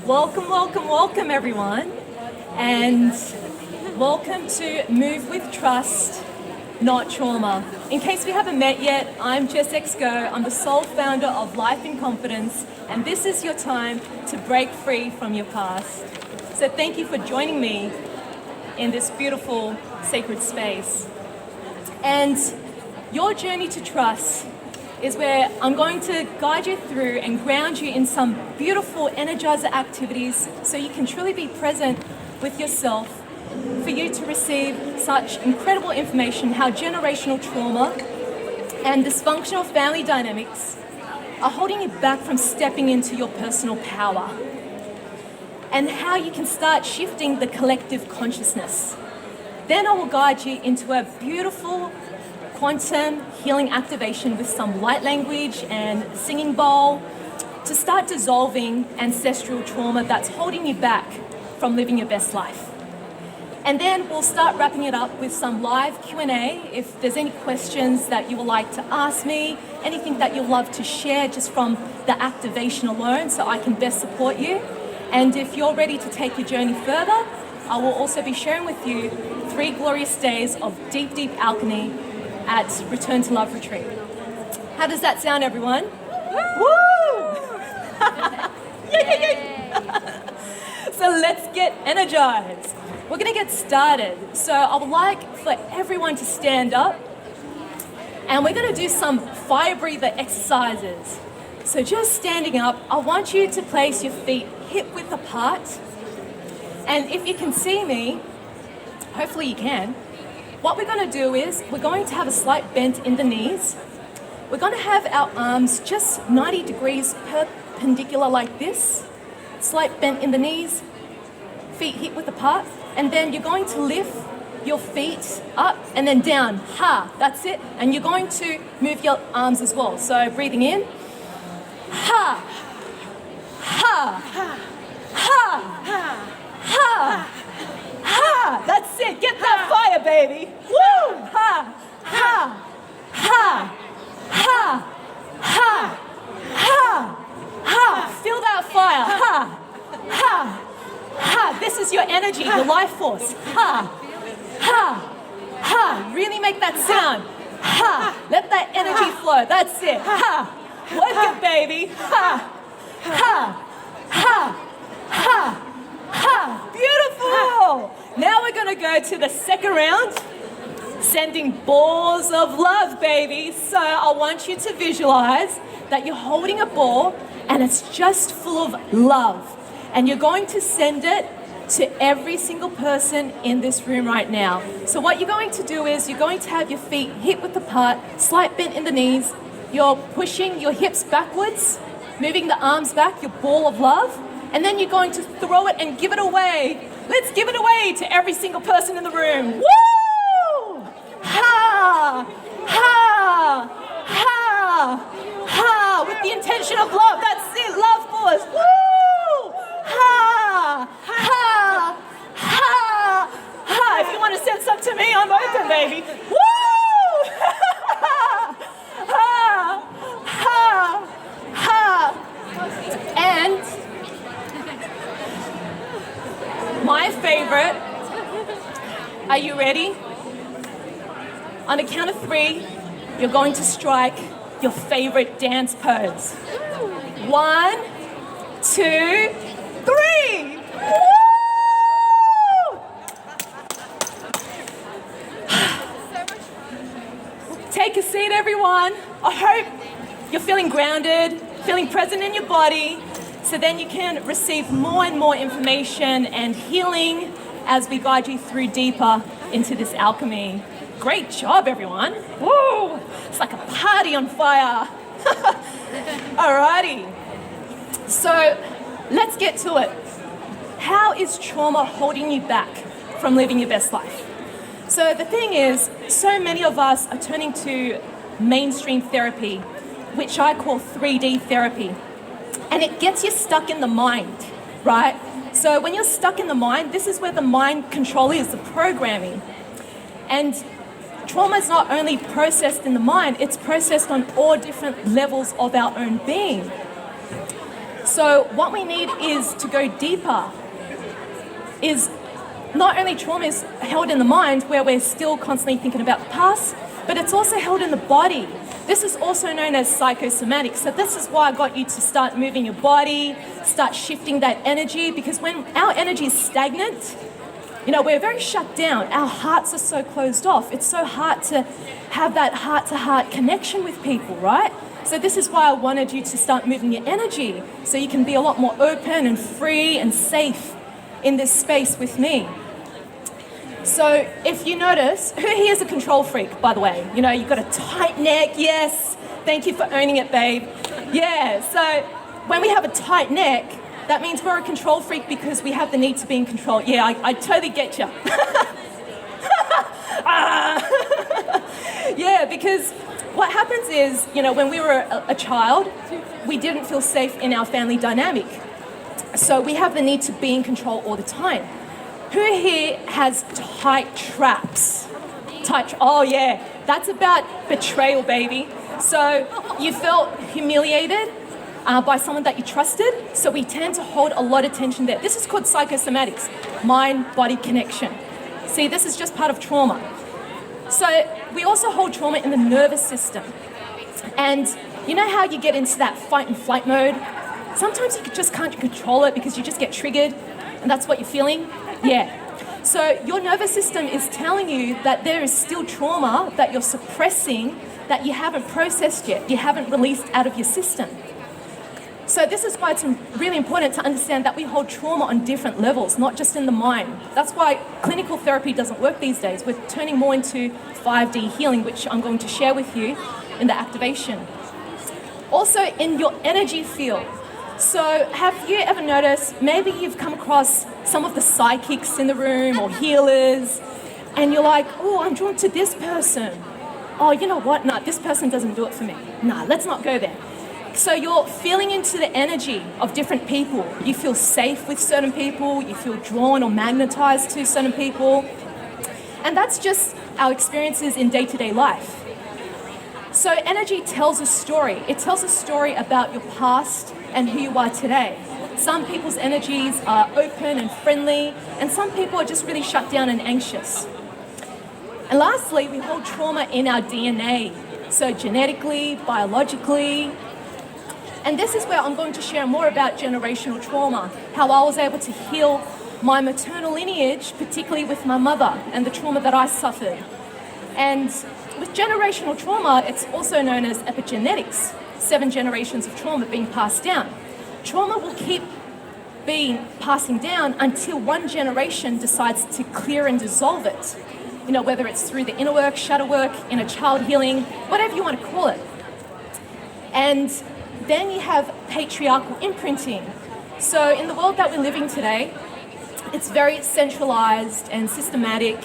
Welcome, welcome, welcome everyone, and welcome to Move with Trust, Not Trauma. In case we haven't met yet, I'm Jess. I'm the sole founder of Life in Confidence, and this is your time to break free from your past. So thank you for joining me in this beautiful, sacred space. And your journey to trust is where I'm going to guide you through and ground you in some beautiful energizer activities so you can truly be present with yourself, for you to receive such incredible information how generational trauma and dysfunctional family dynamics are holding you back from stepping into your personal power, and how you can start shifting the collective consciousness. Then I will guide you into a beautiful quantum healing activation with some light language and singing bowl to start dissolving ancestral trauma that's holding you back from living your best life. And then we'll start wrapping it up with some live Q&A. If there's any questions that you would like to ask me, anything that you'd love to share just from the activation alone so I can best support you. And if you're ready to take your journey further, I will also be sharing with you 3 glorious days of deep, deep alchemy at Return to Love Retreat. How does that sound, everyone? Woo! Yeah. So let's get energized. We're gonna get started. So I would like for everyone to stand up, and we're gonna do some fire breather exercises. So just standing up, I want you to place your feet hip width apart. And if you can see me, hopefully you can, what we're going to do is we're going to have a slight bend in the knees. We're going to have our arms just 90 degrees perpendicular like this. Slight bend in the knees, feet hip width apart. And then you're going to lift your feet up and then down. Ha, that's it. And you're going to move your arms as well. So breathing in. Ha, ha, ha, ha, ha. Ha! That's it. Get that fire, baby. Woo! Ha! Ha! Ha! Ha! Ha! Ha! Ha! Feel that fire. Ha! Ha! Ha! This is your energy, your life force. Ha! Ha! Ha! Really make that sound. Ha! Let that energy flow. That's it. Ha! Work it, baby. Ha! Ha! Ha! Ha! Ha! Beautiful! Now we're going to go to the second round, sending balls of love, baby. So I want you to visualize that you're holding a ball and it's just full of love. And you're going to send it to every single person in this room right now. So what you're going to do is you're going to have your feet hip width apart, slight bend in the knees. You're pushing your hips backwards, moving the arms back, your ball of love. And then you're going to throw it and give it away. Let's give it away to every single person in the room. Woo! Ha! Ha! Ha! Ha! With the intention of love. That's it. Love force. Woo! Ha! Ha! Ha! Ha! If you want to send some to me, I'm open, baby. Woo! Ha! Ha! Ha! And my favorite, are you ready? On the count of 3, you're going to strike your favorite dance pose. 1, 2, 3. Woo! Take a seat, everyone. I hope you're feeling grounded, feeling present in your body, so then you can receive more and more information and healing as we guide you through deeper into this alchemy. Great job, everyone. Woo! It's like a party on fire. Alrighty. So let's get to it. How is trauma holding you back from living your best life? So the thing is, so many of us are turning to mainstream therapy, which I call 3D therapy. And it gets you stuck in the mind, right? So when you're stuck in the mind, this is where the mind control is, the programming. And trauma is not only processed in the mind, it's processed on all different levels of our own being. So what we need is to go deeper. Is not only trauma is held in the mind, where we're still constantly thinking about the past, but it's also held in the body. This is also known as psychosomatic. So this is why I got you to start moving your body, start shifting that energy, because when our energy is stagnant, we're very shut down. Our hearts are so closed off. It's so hard to have that heart-to-heart connection with people, right? So this is why I wanted you to start moving your energy, so you can be a lot more open and free and safe in this space with me. So if you notice, who here is a control freak, by the way? You've got a tight neck, yes. Thank you for owning it, babe. Yeah, so when we have a tight neck, that means we're a control freak because we have the need to be in control. Yeah, I totally get you. Yeah, because what happens is, when we were a child, we didn't feel safe in our family dynamic. So we have the need to be in control all the time. Who here has tight traps? Oh yeah, that's about betrayal, baby. So you felt humiliated by someone that you trusted, so we tend to hold a lot of tension there. This is called psychosomatics, mind-body connection. See, this is just part of trauma. So we also hold trauma in the nervous system. And you know how you get into that fight and flight mode? Sometimes you just can't control it because you just get triggered, and that's what you're feeling. Yeah. So your nervous system is telling you that there is still trauma that you're suppressing, that you haven't processed yet, you haven't released out of your system. So this is why it's really important to understand that we hold trauma on different levels, not just in the mind. That's why clinical therapy doesn't work these days. We're turning more into 5D healing, which I'm going to share with you in the activation. Also in your energy field. So have you ever noticed, maybe you've come across some of the psychics in the room or healers, and you're like, oh, I'm drawn to this person. Oh, you know what? No, this person doesn't do it for me. No, let's not go there. So you're feeling into the energy of different people. You feel safe with certain people, you feel drawn or magnetized to certain people. And that's just our experiences in day-to-day life. So energy tells a story. It tells a story about your past and who you are today. Some people's energies are open and friendly, and some people are just really shut down and anxious. And lastly, we hold trauma in our DNA. So genetically, biologically. And this is where I'm going to share more about generational trauma, how I was able to heal my maternal lineage, particularly with my mother and the trauma that I suffered. And with generational trauma, it's also known as epigenetics, 7 generations of trauma being passed down. Trauma will keep being passing down until one generation decides to clear and dissolve it. Whether it's through the inner work, shadow work, inner child healing, whatever you want to call it. And then you have patriarchal imprinting. So in the world that we're living today, it's very centralized and systematic,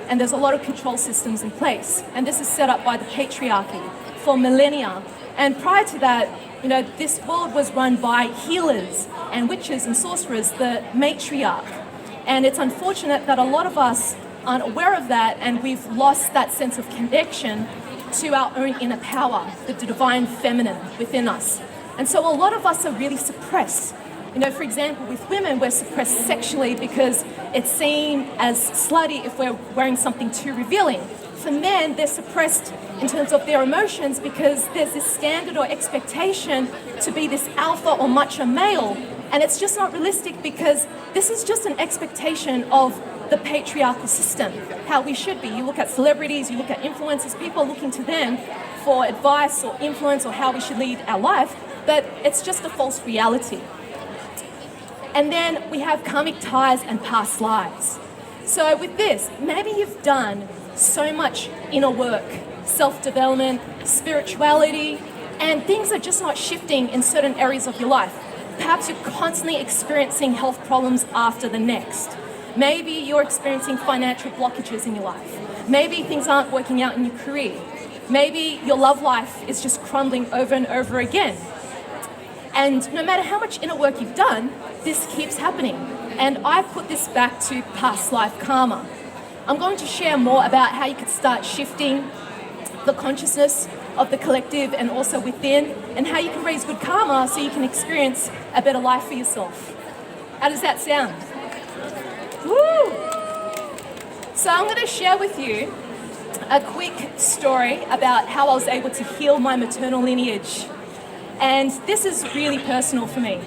and there's a lot of control systems in place. And this is set up by the patriarchy for millennia. And prior to that, this world was run by healers and witches and sorcerers, the matriarch. And it's unfortunate that a lot of us aren't aware of that, and we've lost that sense of connection to our own inner power, the divine feminine within us. And so a lot of us are really suppressed. For example, with women, we're suppressed sexually because it's seen as slutty if we're wearing something too revealing. For men, they're suppressed in terms of their emotions because there's this standard or expectation to be this alpha or macho male. And it's just not realistic because this is just an expectation of the patriarchal system, how we should be. You look at celebrities, you look at influencers, people are looking to them for advice or influence or how we should lead our life, but it's just a false reality. And then we have karmic ties and past lives. So with this, maybe you've done so much inner work, self-development, spirituality, and things are just not shifting in certain areas of your life. Perhaps you're constantly experiencing health problems after the next. Maybe you're experiencing financial blockages in your life. Maybe things aren't working out in your career. Maybe your love life is just crumbling over and over again. And no matter how much inner work you've done, this keeps happening. And I put this back to past life karma. I'm going to share more about how you could start shifting the consciousness of the collective and also within, and how you can raise good karma so you can experience a better life for yourself. How does that sound? Woo! So I'm going to share with you a quick story about how I was able to heal my maternal lineage. And this is really personal for me.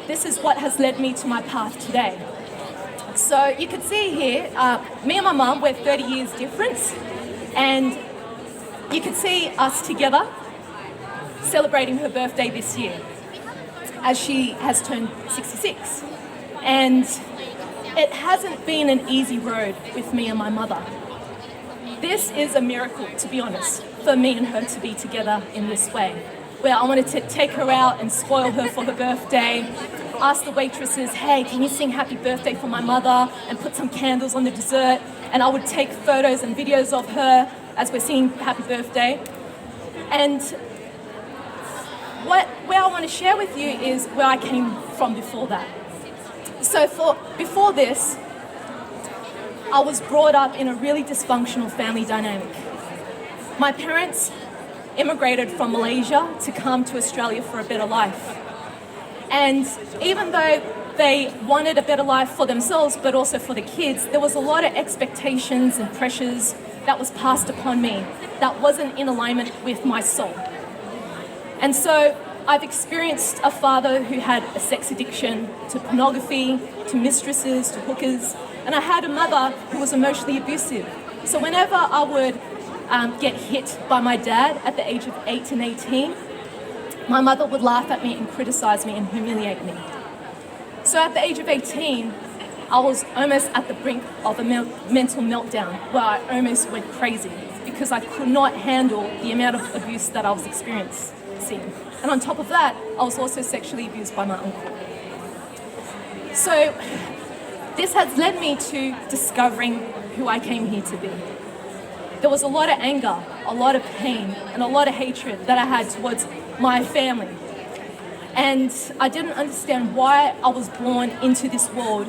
This is what has led me to my path today. So you can see here, me and my mum, we're 30 years difference. And you can see us together celebrating her birthday this year, as she has turned 66. And it hasn't been an easy road with me and my mother. This is a miracle, to be honest, for me and her to be together in this way, where I wanted to take her out and spoil her for her birthday, ask the waitresses, hey, can you sing happy birthday for my mother, and put some candles on the dessert, and I would take photos and videos of her as we're singing happy birthday. And where I want to share with you is where I came from before that. So before this, I was brought up in a really dysfunctional family dynamic. My parents immigrated from Malaysia to come to Australia for a better life. And even though they wanted a better life for themselves, but also for the kids, there was a lot of expectations and pressures that was passed upon me that wasn't in alignment with my soul. And so I've experienced a father who had a sex addiction to pornography, to mistresses, to hookers, and I had a mother who was emotionally abusive. So whenever I would get hit by my dad at the age of 8 and 18, my mother would laugh at me and criticize me and humiliate me. So at the age of 18, I was almost at the brink of a mental meltdown where I almost went crazy because I could not handle the amount of abuse that I was experiencing. And on top of that, I was also sexually abused by my uncle. So this has led me to discovering who I came here to be. There was a lot of anger, a lot of pain, and a lot of hatred that I had towards my family. And I didn't understand why I was born into this world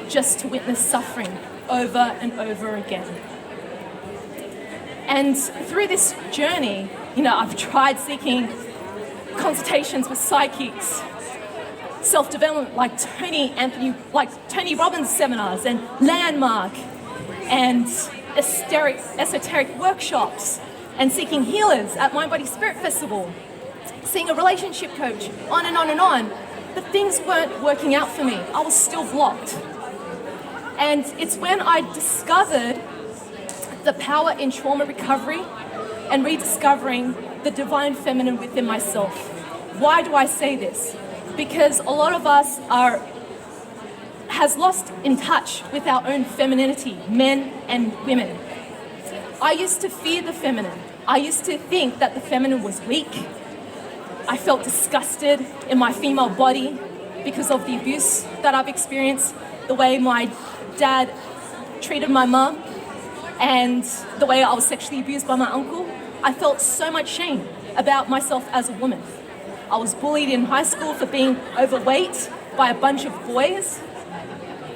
just to witness suffering over and over again. And through this journey, I've tried seeking consultations with psychics, self-development like Tony Robbins seminars and Landmark, and esoteric workshops, and seeking healers at Mind Body Spirit Festival, seeing a relationship coach, on and on and on. But things weren't working out for me. I was still blocked. And it's when I discovered the power in trauma recovery and rediscovering the divine feminine within myself. Why do I say this? Because a lot of us has lost in touch with our own femininity, men and women. I used to fear the feminine. I used to think that the feminine was weak. I felt disgusted in my female body because of the abuse that I've experienced, the way my dad treated my mum, and the way I was sexually abused by my uncle. I felt so much shame about myself as a woman. I was bullied in high school for being overweight by a bunch of boys.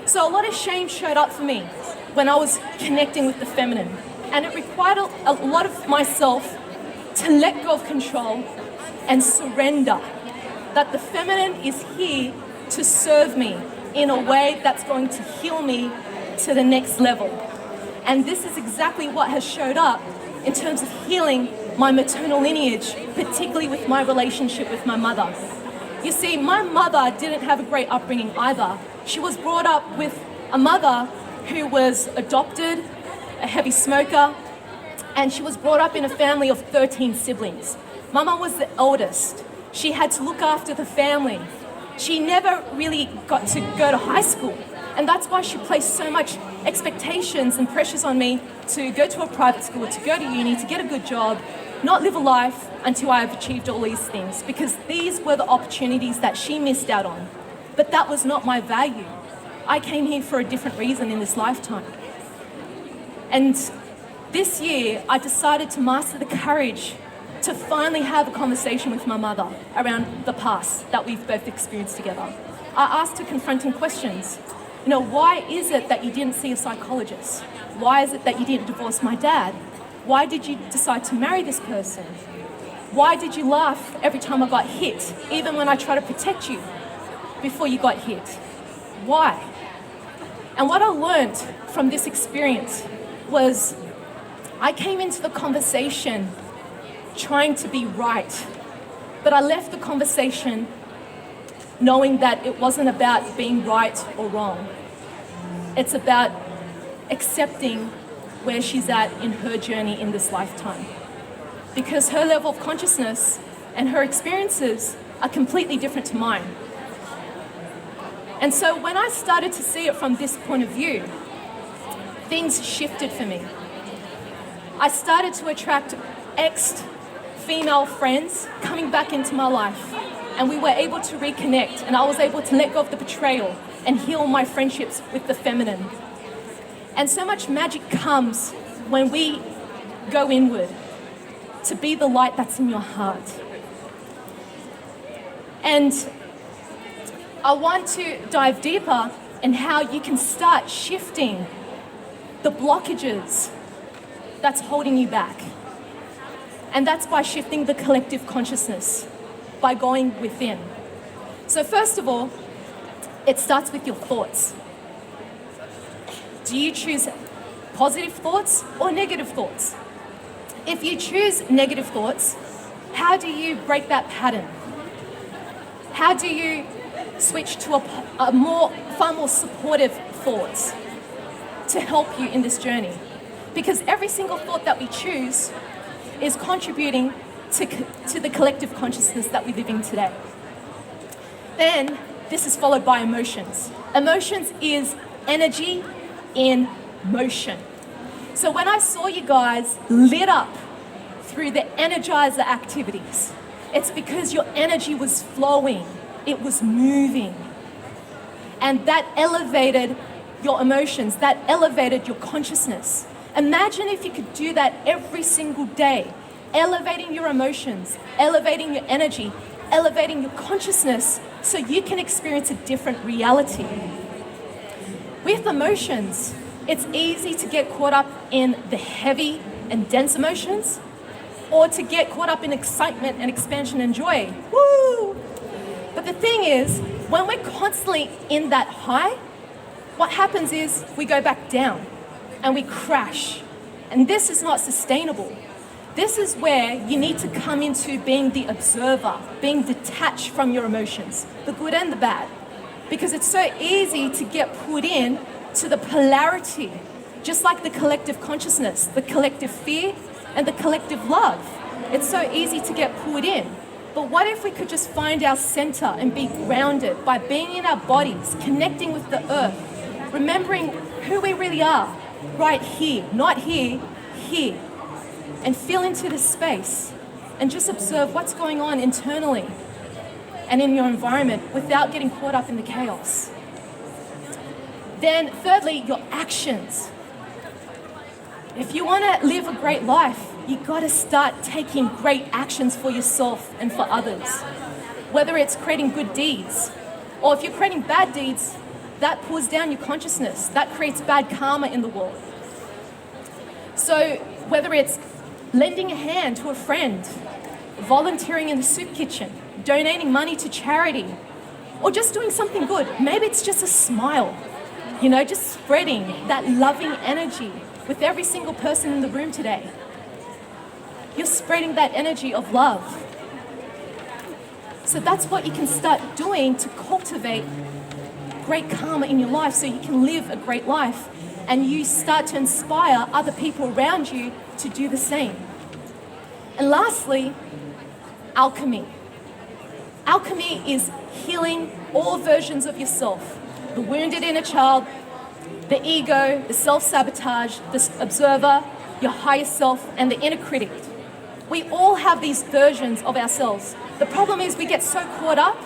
So a lot of shame showed up for me when I was connecting with the feminine. And it required a lot of myself to let go of control and surrender that the feminine is here to serve me in a way that's going to heal me to the next level. And this is exactly what has showed up in terms of healing my maternal lineage, particularly with my relationship with my mother. You see, my mother didn't have a great upbringing either. She was brought up with a mother who was adopted, a heavy smoker, and she was brought up in a family of 13 siblings. My mum was the eldest. She had to look after the family. She never really got to go to high school. And that's why she placed so much expectations and pressures on me to go to a private school, to go to uni, to get a good job, not live a life until I have achieved all these things, because these were the opportunities that she missed out on. But that was not my value. I came here for a different reason in this lifetime. And this year, I decided to master the courage to finally have a conversation with my mother around the past that we've both experienced together. I asked her confronting questions. Why is it that you didn't see a psychologist? Why is it that you didn't divorce my dad? Why did you decide to marry this person? Why did you laugh every time I got hit, even when I tried to protect you before you got hit? Why? And what I learned from this experience was I came into the conversation trying to be right, but I left the conversation knowing that it wasn't about being right or wrong. It's about accepting where she's at in her journey in this lifetime. Because her level of consciousness and her experiences are completely different to mine. And so when I started to see it from this point of view, things shifted for me. I started to attract ex-female friends coming back into my life, and we were able to reconnect, and I was able to let go of the betrayal and heal my friendships with the feminine. And so much magic comes when we go inward to be the light that's in your heart. And I want to dive deeper in how you can start shifting the blockages that's holding you back. And that's by shifting the collective consciousness, by going within. So first of all, it starts with your thoughts. Do you choose positive thoughts or negative thoughts? If you choose negative thoughts, how do you break that pattern? How do you switch to far more supportive thoughts to help you in this journey? Because every single thought that we choose is contributing to the collective consciousness that we're living today. Then, this is followed by emotions. Emotions is energy in motion. So when I saw you guys lit up through the energizer activities, it's because your energy was flowing, it was moving. And that elevated your emotions, that elevated your consciousness. Imagine if you could do that every single day, elevating your emotions, elevating your energy, elevating your consciousness so you can experience a different reality. With emotions, it's easy to get caught up in the heavy and dense emotions, or to get caught up in excitement and expansion and joy. Woo! But the thing is, when we're constantly in that high, what happens is we go back down and we crash. And this is not sustainable. This is where you need to come into being the observer, being detached from your emotions, the good and the bad. Because it's so easy to get put in to the polarity, just like the collective consciousness, the collective fear, and the collective love. It's so easy to get pulled in. But what if we could just find our center and be grounded by being in our bodies, connecting with the earth, remembering who we really are, right here, not here, here, and feel into this space and just observe what's going on internally and in your environment without getting caught up in the chaos. Then thirdly, your actions. If you want to live a great life, you got to start taking great actions for yourself and for others. Whether it's creating good deeds, or if you're creating bad deeds, that pulls down your consciousness. That creates bad karma in the world. So whether it's lending a hand to a friend, volunteering in the soup kitchen, donating money to charity, or just doing something good. Maybe it's just a smile, just spreading that loving energy with every single person in the room today. You're spreading that energy of love. So that's what you can start doing to cultivate great karma in your life so you can live a great life and you start to inspire other people around you to do the same. And lastly, alchemy. Alchemy is healing all versions of yourself. The wounded inner child, the ego, the self-sabotage, the observer, your higher self, and the inner critic. We all have these versions of ourselves. The problem is we get so caught up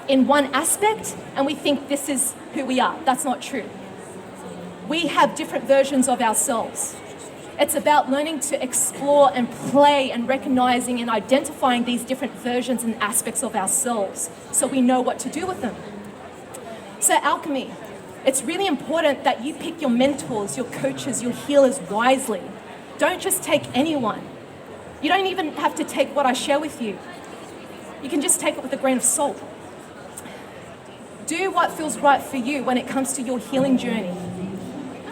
in one aspect and we think this is who we are. That's not true. We have different versions of ourselves. It's about learning to explore and play and recognizing and identifying these different versions and aspects of ourselves so we know what to do with them. So alchemy, it's really important that you pick your mentors, your coaches, your healers wisely. Don't just take anyone. You don't even have to take what I share with you. You can just take it with a grain of salt. Do what feels right for you when it comes to your healing journey.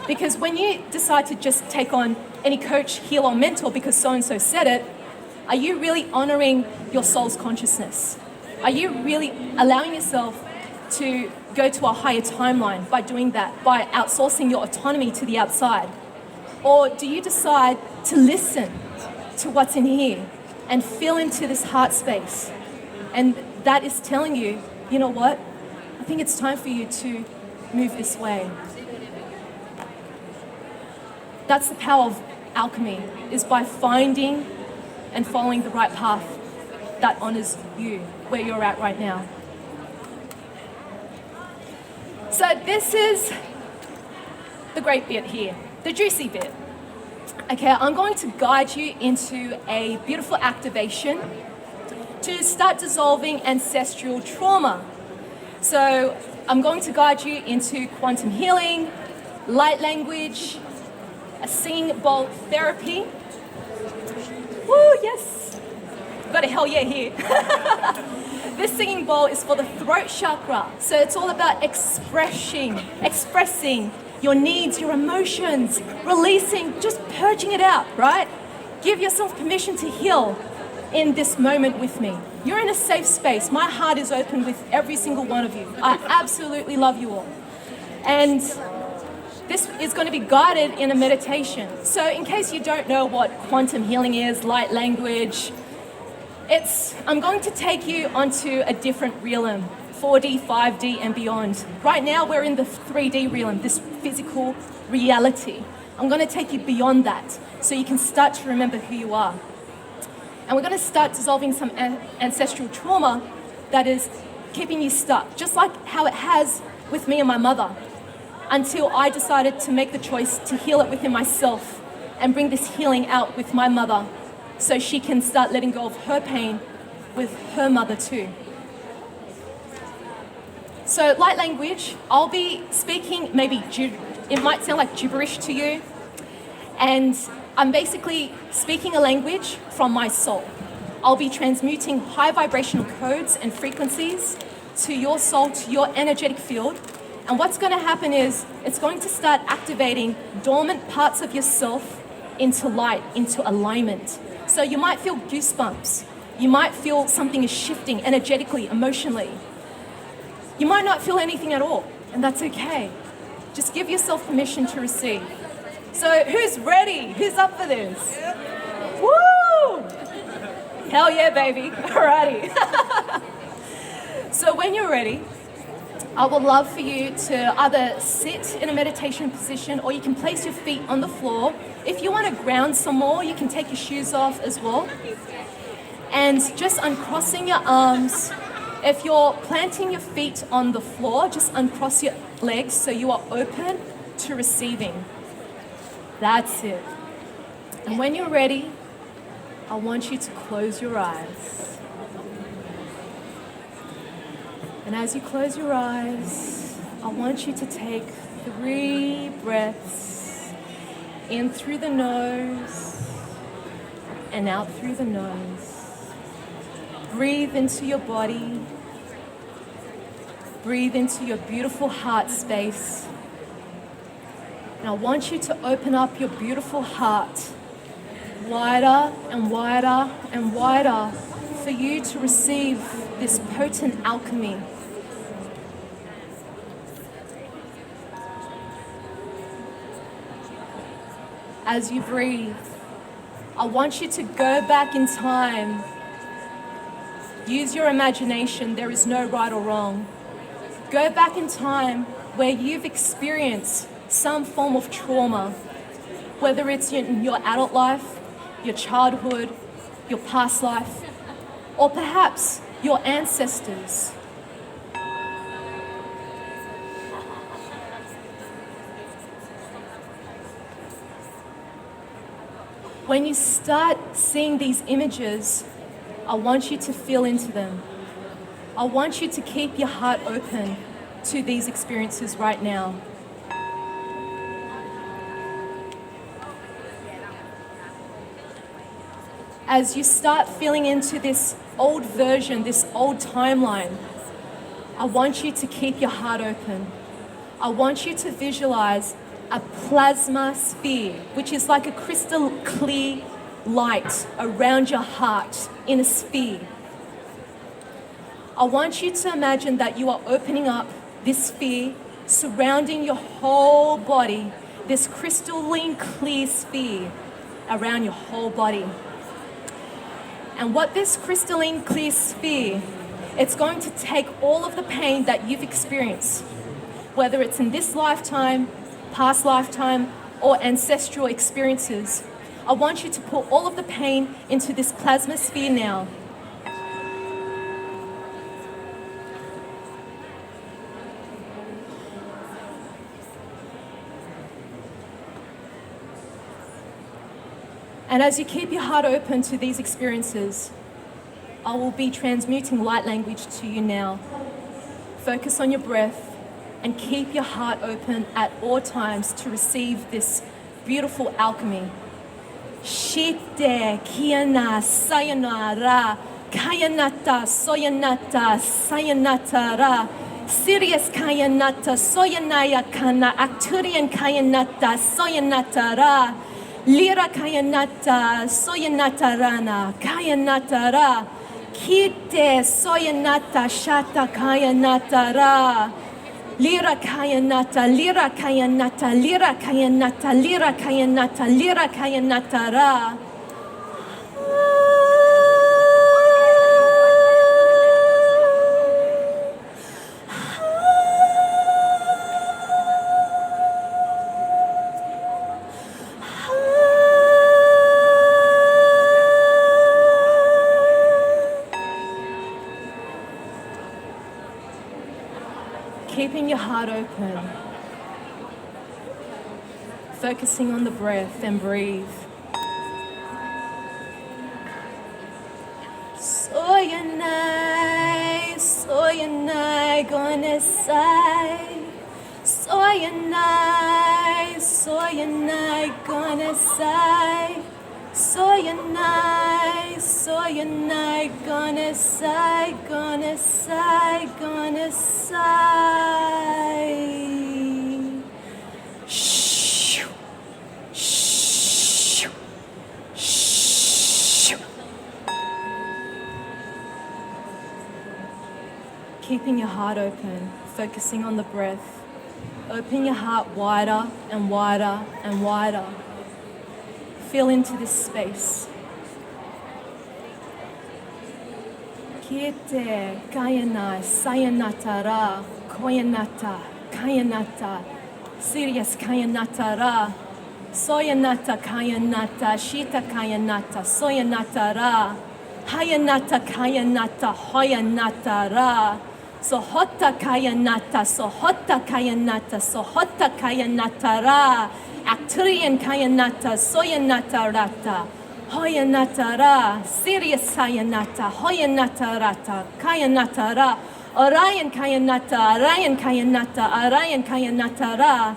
Because when you decide to just take on any coach, healer, or mentor because so-and-so said it, are you really honoring your soul's consciousness? Are you really allowing yourself to go to a higher timeline by doing that, by outsourcing your autonomy to the outside? Or do you decide to listen to what's in here and feel into this heart space? And that is telling you, you know what? I think it's time for you to move this way. That's the power of alchemy, is by finding and following the right path that honors you, where you're at right now. So this is the great bit here, the juicy bit. Okay, I'm going to guide you into a beautiful activation to start dissolving ancestral trauma. So I'm going to guide you into quantum healing, light language, a singing bowl therapy. Woo, yes! Got a hell yeah here. This singing bowl is for the throat chakra. So it's all about expressing your needs, your emotions, releasing, just purging it out, right? Give yourself permission to heal in this moment with me. You're in a safe space. My heart is open with every single one of you. I absolutely love you all. And this is going to be guided in a meditation. So in case you don't know what quantum healing is, light language, I'm going to take you onto a different realm, 4D, 5D and beyond. Right now we're in the 3D realm, this physical reality. I'm going to take you beyond that so you can start to remember who you are. And we're going to start dissolving some ancestral trauma that is keeping you stuck, just like how it has with me and my mother, until I decided to make the choice to heal it within myself and bring this healing out with my mother so she can start letting go of her pain with her mother too. So light language, I'll be speaking it might sound like gibberish to you, and I'm basically speaking a language from my soul. I'll be transmuting high vibrational codes and frequencies to your soul, to your energetic field. And what's going to happen is it's going to start activating dormant parts of yourself into light, into alignment. So you might feel goosebumps. You might feel something is shifting energetically, emotionally. You might not feel anything at all, and that's okay. Just give yourself permission to receive. So who's ready? Who's up for this? Woo! Hell yeah, baby. Alrighty. So when you're ready, I would love for you to either sit in a meditation position or you can place your feet on the floor. If you want to ground some more, you can take your shoes off as well. And just uncrossing your arms. If you're planting your feet on the floor, just uncross your legs so you are open to receiving. That's it. And when you're ready, I want you to close your eyes. And as you close your eyes, I want you to take 3 breaths in through the nose and out through the nose. Breathe into your body. Breathe into your beautiful heart space. And I want you to open up your beautiful heart wider and wider and wider for you to receive this potent alchemy. As you breathe, I want you to go back in time. Use your imagination. There is no right or wrong. Go back in time where you've experienced some form of trauma, whether it's in your adult life, your childhood, your past life, or perhaps your ancestors. When you start seeing these images, I want you to feel into them. I want you to keep your heart open to these experiences right now. as you start feeling into this old version, this old timeline, I want you to keep your heart open. I want you to visualize a plasma sphere, which is like a crystal clear light around your heart in a sphere. I want you to imagine that you are opening up this sphere, surrounding your whole body, this crystalline clear sphere around your whole body. And what this crystalline clear sphere, it's going to take all of the pain that you've experienced, whether it's in this lifetime, past lifetime, or ancestral experiences. I want you to put all of the pain into this plasma sphere now. And as you keep your heart open to these experiences, I will be transmuting light language to you now. Focus on your breath and keep your heart open at all times to receive this beautiful alchemy. Shite kiana sayonara kayanata soyanata sayanata ra. Sirius kayanata soyanaya kana acturian kayanata soyanata ra. Lira kayanata soyanata rana kayanata ra. Kite soyanata shata kayanata ra. Lira kayanata, lira kayanata, lira kayanata, lira kayanata, lira kayanata ra. Keeping your heart open, focusing on the breath and breathe. Soyanai, soyanai, gonna say. Soyanai, soyanai, gonna say. Soyanai, soyanai, gonna say, gonna say, gonna say. Shoo, shoo, shoo. Keeping your heart open, focusing on the breath. Open your heart wider and wider and wider. Feel into this space. Kite, kayana, sayanata ra, koyanata, kayanata, Sirius kayanata ra, soyanata kayanata, shita kayanata, soyanata ra, hayanata kayanata, hoyanata ra, sohota kayanata, sohota kayanata, sohota kayanata ra, Acturian kayanata, soyanata rata, hoyanata ra, Sirius kayanata, hoyanata rata, kayanata ra, Orion kayanata, Orion kayanata, Orion kayanata ra,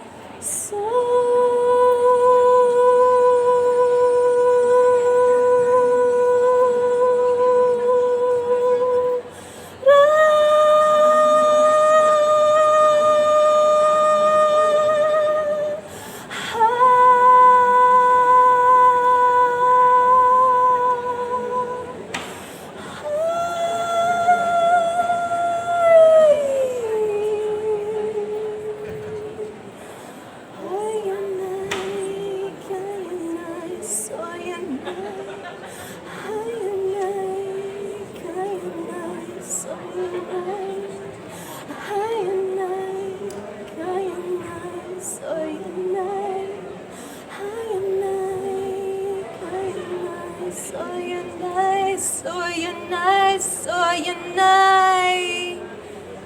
soyanai.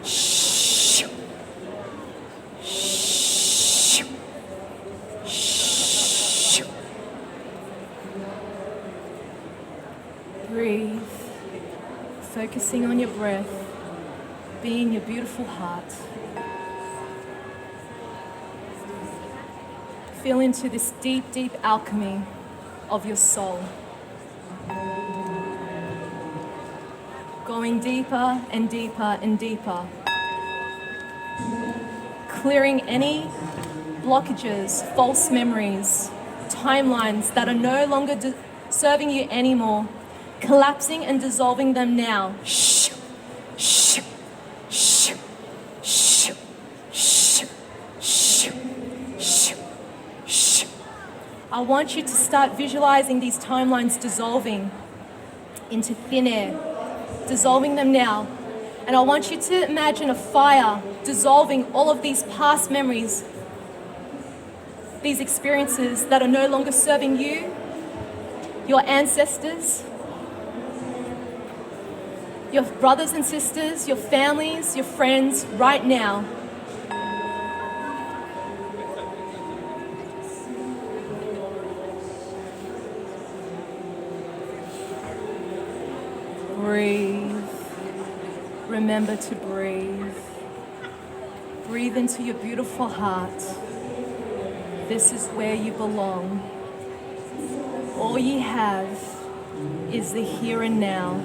Shh. Shh. Shh. Breathe, focusing on your breath, being your beautiful heart. Feel into this deep, deep alchemy of your soul. Going deeper and deeper and deeper. Clearing any blockages, false memories, timelines that are no longer serving you anymore. Collapsing and dissolving them now. Shh, shh, shh, shh, shh, shh, shh, shh. I want you to start visualizing these timelines dissolving into thin air, dissolving them now. And I want you to imagine a fire dissolving all of these past memories, these experiences that are no longer serving you, your ancestors, your brothers and sisters, your families, your friends, right now. Breathe. Remember to breathe. Breathe into your beautiful heart. This is where you belong. All you have is the here and now.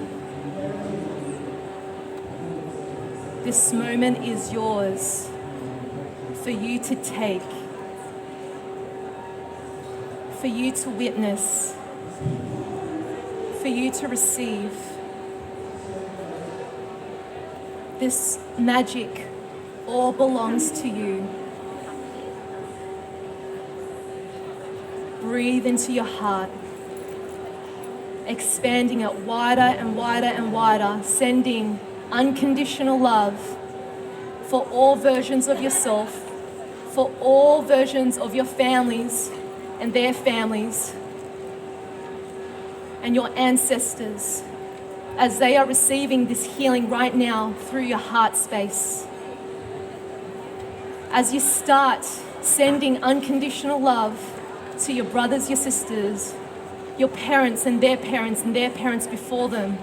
This moment is yours for you to take, for you to witness, for you to receive. This magic all belongs to you. Breathe into your heart, expanding it wider and wider and wider, sending unconditional love for all versions of yourself, for all versions of your families and their families, and your ancestors, as they are receiving this healing right now through your heart space. As you start sending unconditional love to your brothers, your sisters, your parents and their parents before them,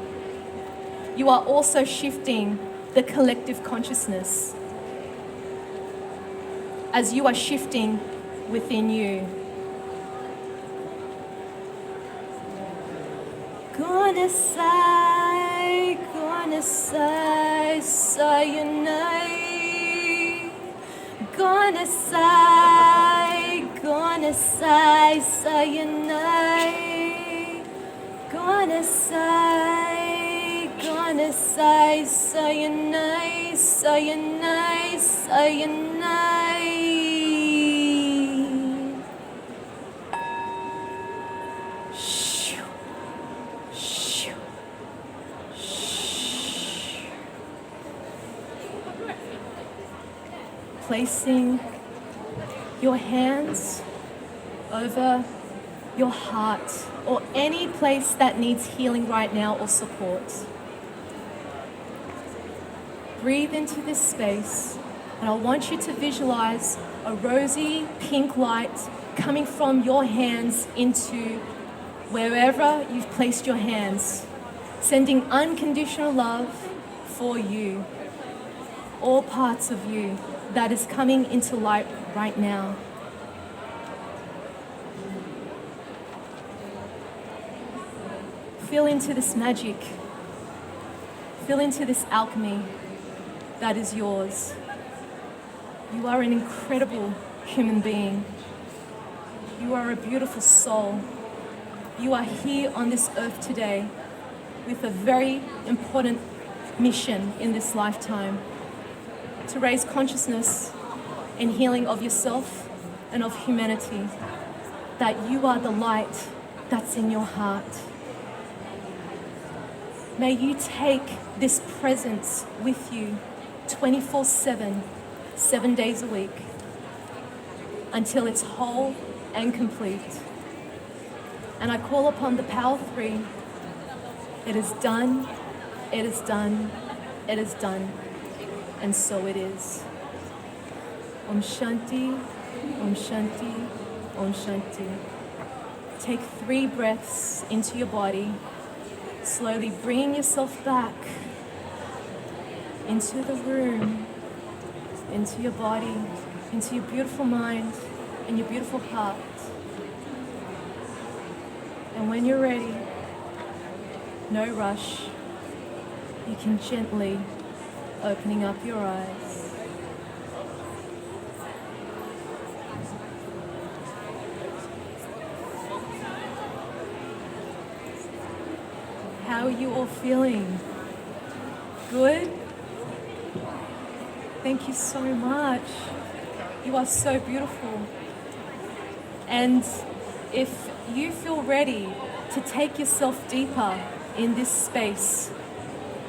you are also shifting the collective consciousness as you are shifting within you. Gonna say, sayonara. Gonna say, sayonara. Gonna say, sayonara, sayonara, sayonara. Placing your hands over your heart or any place that needs healing right now or support. Breathe into this space, and I want you to visualize a rosy pink light coming from your hands into wherever you've placed your hands, sending unconditional love for you, all parts of you that is coming into light right now. Feel into this magic. Feel into this alchemy that is yours. You are an incredible human being. You are a beautiful soul. You are here on this earth today with a very important mission in this lifetime: to raise consciousness and healing of yourself and of humanity, that you are the light that's in your heart. May you take this presence with you 24/7, 7 days a week, until it's whole and complete. And I call upon the power of 3. It is done, it is done, it is done. And so it is. Om Shanti, Om Shanti, Om Shanti. Take 3 breaths into your body, slowly bringing yourself back into the room, into your body, into your beautiful mind and your beautiful heart. And when you're ready, no rush, You can gently opening up your eyes. How are you all feeling? Good? Thank you so much. You are so beautiful. And if you feel ready to take yourself deeper in this space,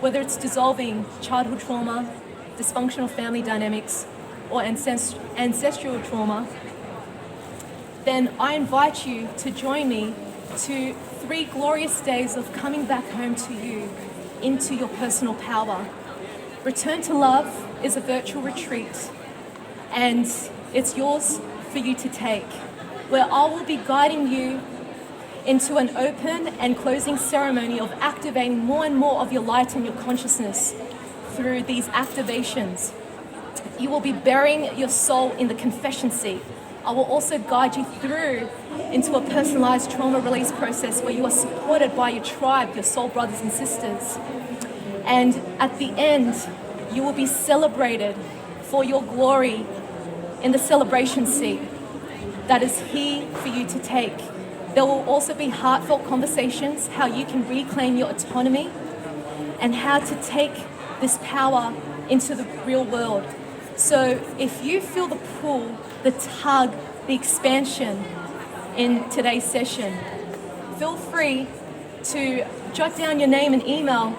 whether it's dissolving childhood trauma, dysfunctional family dynamics, or ancestral trauma, then I invite you to join me to 3 glorious days of coming back home to you, into your personal power. Return to Love is a virtual retreat, and it's yours for you to take, where I will be guiding you into an open and closing ceremony of activating more and more of your light and your consciousness through these activations. You will be burying your soul in the confession seat. I will also guide you through into a personalized trauma release process where you are supported by your tribe, your soul brothers and sisters. And at the end, you will be celebrated for your glory in the celebration seat that is here for you to take. There will also be heartfelt conversations, how you can reclaim your autonomy and how to take this power into the real world. So if you feel the pull, the tug, the expansion in today's session, feel free to jot down your name and email,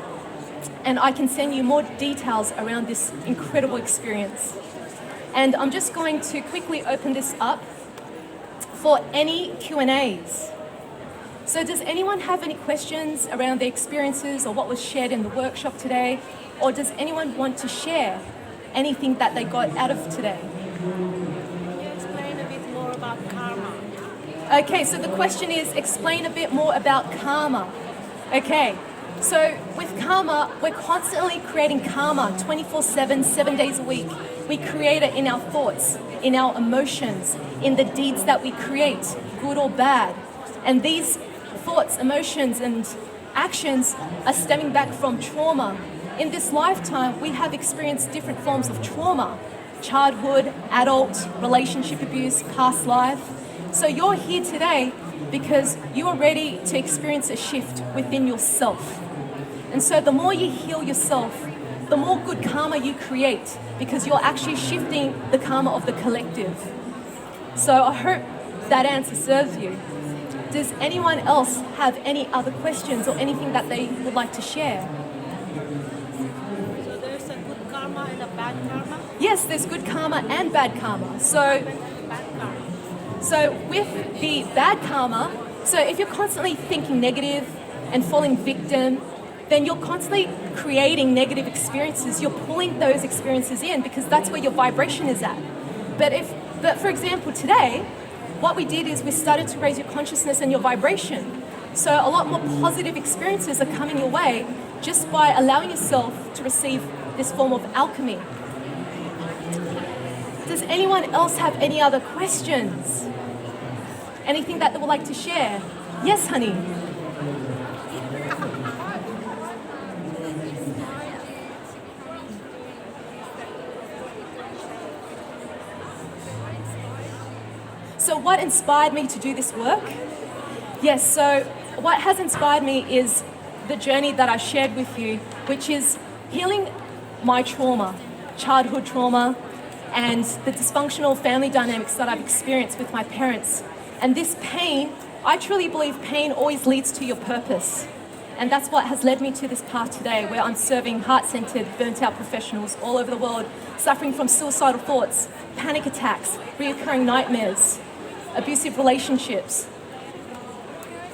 and I can send you more details around this incredible experience. And I'm just going to quickly open this up for any Q&As. So does anyone have any questions around their experiences or what was shared in the workshop today? Or does anyone want to share anything that they got out of today? Can you explain a bit more about karma? Okay, so the question is, explain a bit more about karma. Okay, so with karma, we're constantly creating karma 24/7, 7 days a week. We create it in our thoughts, in our emotions, in the deeds that we create, good or bad. And these thoughts, emotions, and actions are stemming back from trauma. In this lifetime, we have experienced different forms of trauma: childhood, adult, relationship abuse, past life. So you're here today because you are ready to experience a shift within yourself. And so the more you heal yourself, the more good karma you create, because you're actually shifting the karma of the collective. So I hope that answer serves you. Does anyone else have any other questions or anything that they would like to share? So there's a good karma and a bad karma? Yes, there's good karma and bad karma. Bad karma. So with the bad karma, so if you're constantly thinking negative and falling victim, then you're constantly creating negative experiences. You're pulling those experiences in because that's where your vibration is at. But for example, today, what we did is we started to raise your consciousness and your vibration. So a lot more positive experiences are coming your way just by allowing yourself to receive this form of alchemy. Does anyone else have any other questions? Anything that they would like to share? Yes, honey. So what inspired me to do this work? Yes, so what has inspired me is the journey that I shared with you, which is healing my trauma, childhood trauma, and the dysfunctional family dynamics that I've experienced with my parents. And this pain, I truly believe pain always leads to your purpose. And that's what has led me to this path today, where I'm serving heart-centered, burnt-out professionals all over the world, suffering from suicidal thoughts, panic attacks, reoccurring nightmares, abusive relationships,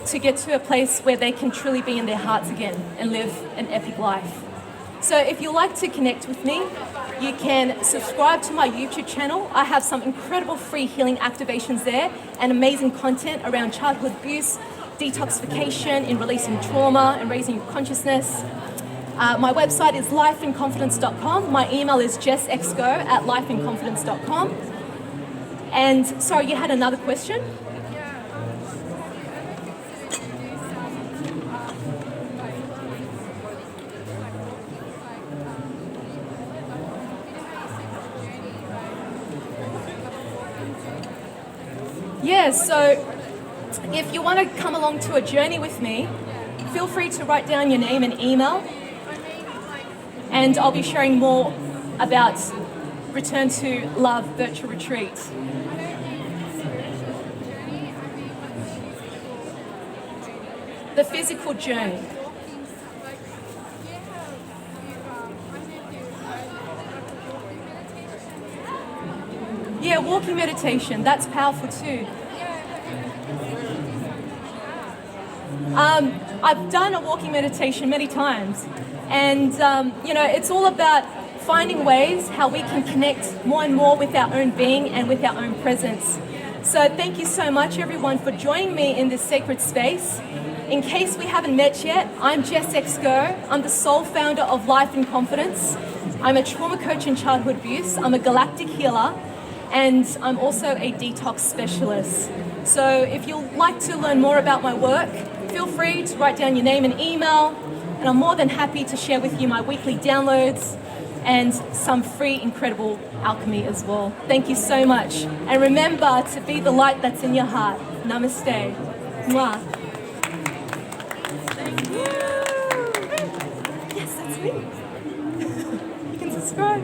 to get to a place where they can truly be in their hearts again and live an epic life. So if you'd like to connect with me, you can subscribe to my YouTube channel. I have some incredible free healing activations there and amazing content around childhood abuse, detoxification, in releasing trauma and raising your consciousness. My website is lifeinconfidence.com. My email is jessexco@lifeinconfidence.com. And sorry, you had another question? Yeah, so if you want to come along to a journey with me, feel free to write down your name and email, and I'll be sharing more about Return to Love Virtual Retreat. The physical journey. Yeah, walking meditation, that's powerful too. I've done a walking meditation many times, and it's all about finding ways how we can connect more and more with our own being and with our own presence. So thank you so much everyone for joining me in this sacred space. In case we haven't met yet, I'm Jess Exco. I'm the sole founder of Life and Confidence. I'm a trauma coach in childhood abuse. I'm a galactic healer, and I'm also a detox specialist. So if you'd like to learn more about my work, feel free to write down your name and email, and I'm more than happy to share with you my weekly downloads and some free incredible alchemy as well. Thank you so much. And remember to be the light that's in your heart. Namaste. Mwah. Thank you. Yes, that's me. You can subscribe.